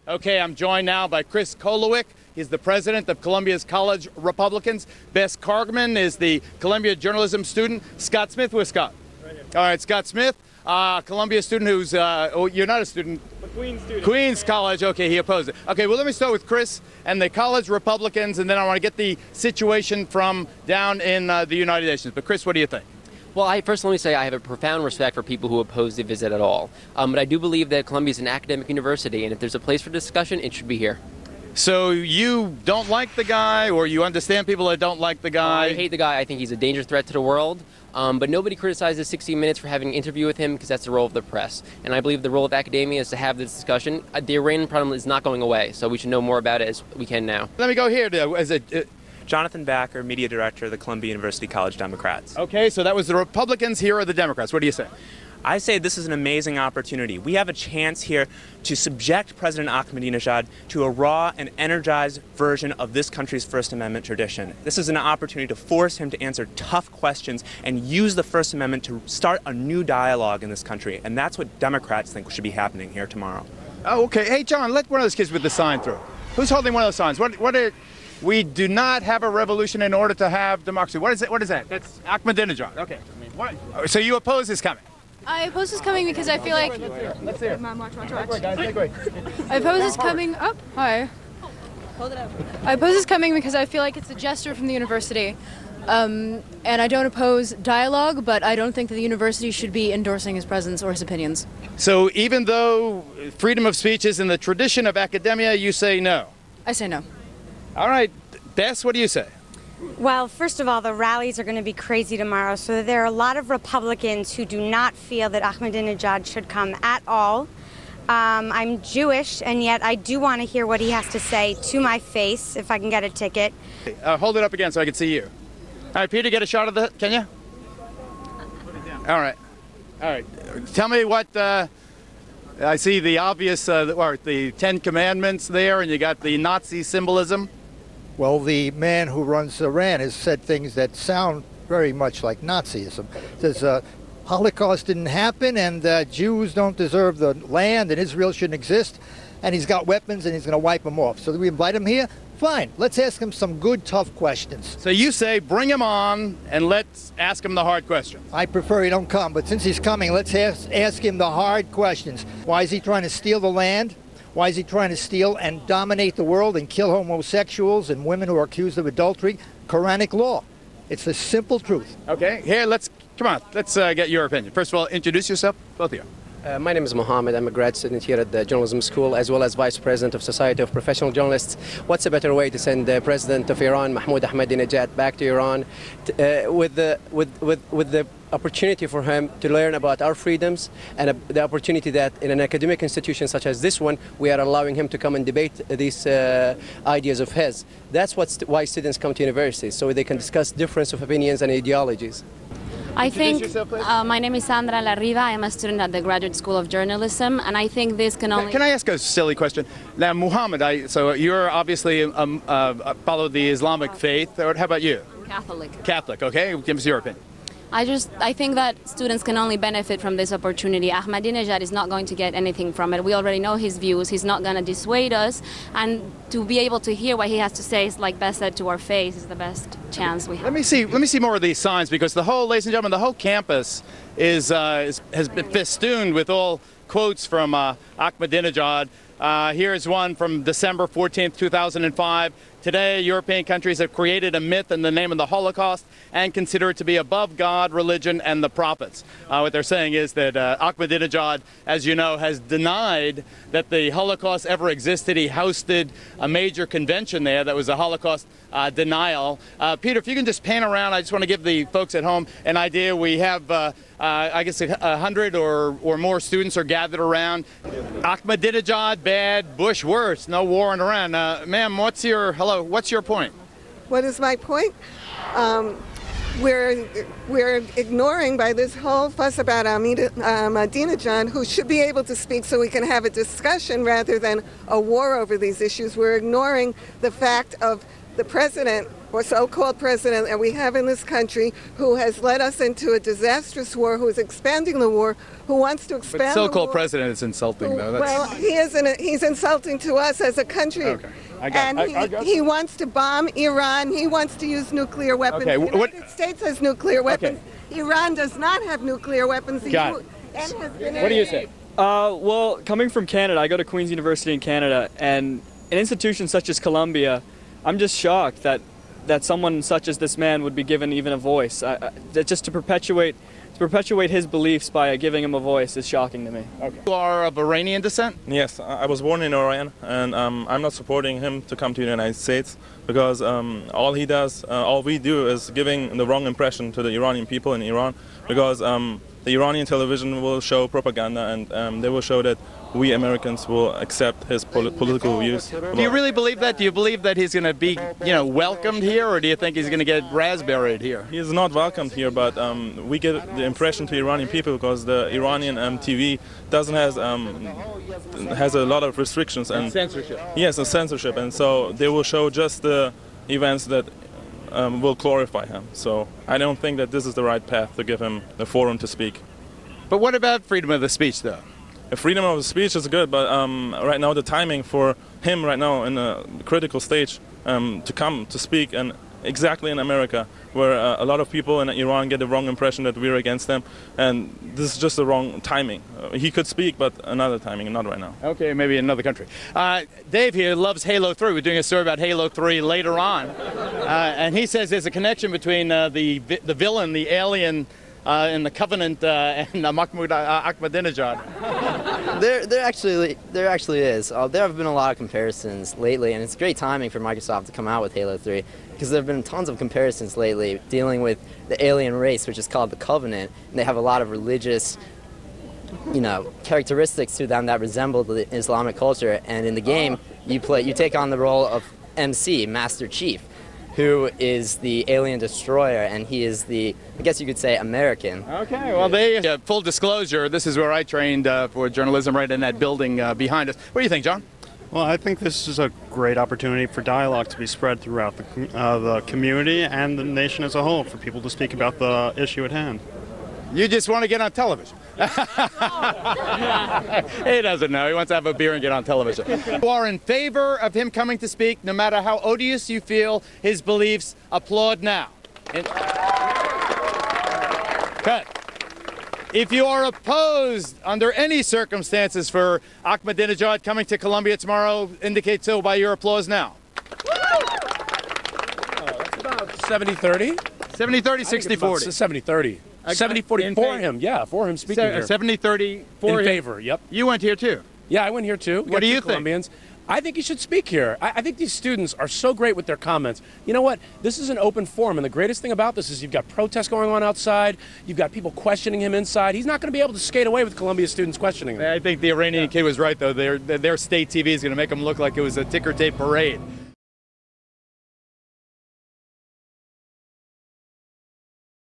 Okay, I'm joined now by Chris Kolowick. He's the president of Columbia's College Republicans. Bess Cargman is the Columbia journalism student. Scott Smith, where's Scott? Right here. All right, Scott Smith, Columbia student who's, oh, you're not a student. A Queens student. Queens College, okay, he opposed it. Okay, well, let me start with Chris and the College Republicans, and then I want to get the situation from down in the United Nations. But Chris, what do you think? Well, first let me say I have a profound respect for people who oppose the visit at all. But I do believe that Columbia is an academic university, and if there's a place for discussion, it should be here. So you don't like the guy, or you understand people that don't like the guy? I hate the guy. I think he's a dangerous threat to the world. But nobody criticizes 60 Minutes for having an interview with him because that's the role of the press. And I believe the role of academia is to have this discussion. The Iranian problem is not going away, so we should know more about it as we can now. Let me go here as a... Jonathan Backer, media director of the Columbia University College Democrats. Okay, so that was the Republicans. Here are the Democrats. What do you say? I say this is an amazing opportunity. We have a chance here to subject President Ahmadinejad to a raw and energized version of this country's First Amendment tradition. This is an opportunity to force him to answer tough questions and use the First Amendment to start a new dialogue in this country. And that's what Democrats think should be happening here tomorrow. Oh, okay. Hey, John, let one of those kids with the sign through. Who's holding one of those signs? We do not have a revolution in order to have democracy. What is it? What is that? That's Ahmadinejad. Okay. I mean, what? So you oppose his coming? I oppose his coming because I feel like... Let's hear it. Mom, watch. Make way. I oppose his coming... Oh, hi. Hold it up. I oppose his coming because I feel like it's a gesture from the university. And I don't oppose dialogue, but I don't think that the university should be endorsing his presence or his opinions. So even though freedom of speech is in the tradition of academia, you say no? I say no. All right. Bess, what do you say? Well, first of all, the rallies are going to be crazy tomorrow, so there are a lot of Republicans who do not feel that Ahmadinejad should come at all. I'm Jewish, and yet I do want to hear what he has to say to my face, if I can get a ticket. Hold it up again so I can see you. All right, Peter, get a shot of the... Can you? All right. All right. Tell me what... I see the obvious, the 10 Commandments there, and you got the Nazi symbolism. Well, the man who runs Iran has said things that sound very much like Nazism. Says Holocaust didn't happen, and Jews don't deserve the land, and Israel shouldn't exist, and he's got weapons, and he's going to wipe them off. So do we invite him here? Fine. Let's ask him some good, tough questions. So you say bring him on, and let's ask him the hard questions. I prefer he don't come, but since he's coming, let's ask him the hard questions. Why is he trying to steal the land? Why is he trying to steal and dominate the world and kill homosexuals and women who are accused of adultery? Quranic law. It's the simple truth. Okay, here, let's get your opinion. First of all, introduce yourself, both of you. My name is Mohammed. I'm a grad student here at the journalism school, as well as vice president of Society of Professional Journalists. What's a better way to send the president of Iran, Mahmoud Ahmadinejad, back to Iran with the opportunity for him to learn about our freedoms and the opportunity that in an academic institution such as this one, we are allowing him to come and debate these ideas of his. That's why students come to universities, so they can discuss difference of opinions and ideologies. I think my name is Sandra Larriva. I am a student at the Graduate School of Journalism, and I think this can only... Can I ask a silly question? Now, Muhammad, so you're obviously follow the Islamic faith. How about you? Catholic. Catholic, okay. Give us your opinion. I think that students can only benefit from this opportunity. Ahmadinejad is not going to get anything from it. We already know his views. He's not going to dissuade us. And to be able to hear what he has to say is, like Bess said, to our face is the best chance we have. Let me see more of these signs, because the whole, ladies and gentlemen, the whole campus has been festooned with all quotes from Ahmadinejad. Here's one from December 14th, 2005. Today, European countries have created a myth in the name of the Holocaust and consider it to be above God, religion, and the prophets. What they're saying is that Ahmadinejad, as you know, has denied that the Holocaust ever existed. He hosted a major convention there that was a Holocaust denial. Peter, if you can just pan around, I just want to give the folks at home an idea. We have, I guess, 100 or more students are gathered around. Ahmadinejad, bad, Bush, worse. No war in Iran. Ma'am, what's your point? What is my point? We're ignoring by this whole fuss about Ahmadinejad, who should be able to speak so we can have a discussion rather than a war over these issues. We're ignoring the fact of the president or so-called president that we have in this country, who has led us into a disastrous war, who is expanding the war, who wants to expand But so-called the war. president is insulting, though. Well, he's insulting to us as a country. Okay. I got And he wants to bomb Iran. He wants to use nuclear weapons. Okay, The United States has nuclear weapons. Iran does not have nuclear weapons. Got it. What do you say? Well, coming from Canada, I go to Queen's University in Canada, and an institution such as Columbia, I'm just shocked that someone such as this man would be given even a voice. Just to perpetuate his beliefs by giving him a voice is shocking to me. Okay. You are of Iranian descent? Yes, I was born in Iran, and I'm not supporting him to come to the United States because all he does, all we do is giving the wrong impression to the Iranian people in Iran, because the Iranian television will show propaganda, and they will show that we Americans will accept his political views. Do you really believe that? Do you believe that he's going to be, welcomed here, or do you think he's going to get raspberried here? He is not welcomed here, but we get the impression to Iranian people because the Iranian TV doesn't has a lot of restrictions and censorship. Yes, and censorship, and so they will show just the events that will glorify him. So I don't think that this is the right path to give him the forum to speak. But what about freedom of the speech, though? Freedom of speech is good, but right now the timing for him right now in a critical stage to come to speak, and exactly in America, where a lot of people in Iran get the wrong impression that we're against them, and this is just the wrong timing. He could speak, but another timing, not right now. Okay, maybe in another country. Dave here loves Halo 3. We're doing a story about Halo 3 later on, and he says there's a connection between the villain, the alien, in the Covenant and Mahmoud Ahmadinejad. There actually is. There have been a lot of comparisons lately, and it's great timing for Microsoft to come out with Halo 3, because there have been tons of comparisons lately dealing with the alien race, which is called the Covenant, and they have a lot of religious, characteristics to them that resemble the Islamic culture. And in the game, you take on the role of MC, Master Chief, who is the alien destroyer, and he is the, I guess you could say, American. Okay, well, full disclosure, this is where I trained for journalism, right in that building behind us. What do you think, John? Well, I think this is a great opportunity for dialogue to be spread throughout the community and the nation as a whole, for people to speak about the issue at hand. You just want to get on television. He doesn't know. He wants to have a beer and get on television. You are in favor of him coming to speak, no matter how odious you feel his beliefs. Applaud now. Cut. If you are opposed under any circumstances for Ahmadinejad coming to Columbia tomorrow, indicate so by your applause now. That's about 70-30. 70-30, 60-40. 70-30. 70-40 for him, for him speaking here. 70-30 for him. In favor, yep. You went here too? Yeah, I went here too. What do you think? Colombians. I think he should speak here. I think these students are so great with their comments. You know what? This is an open forum, and the greatest thing about this is you've got protests going on outside. You've got people questioning him inside. He's not going to be able to skate away with Columbia students questioning him. I think the Iranian kid was right, though. Their state TV is going to make them look like it was a ticker tape parade.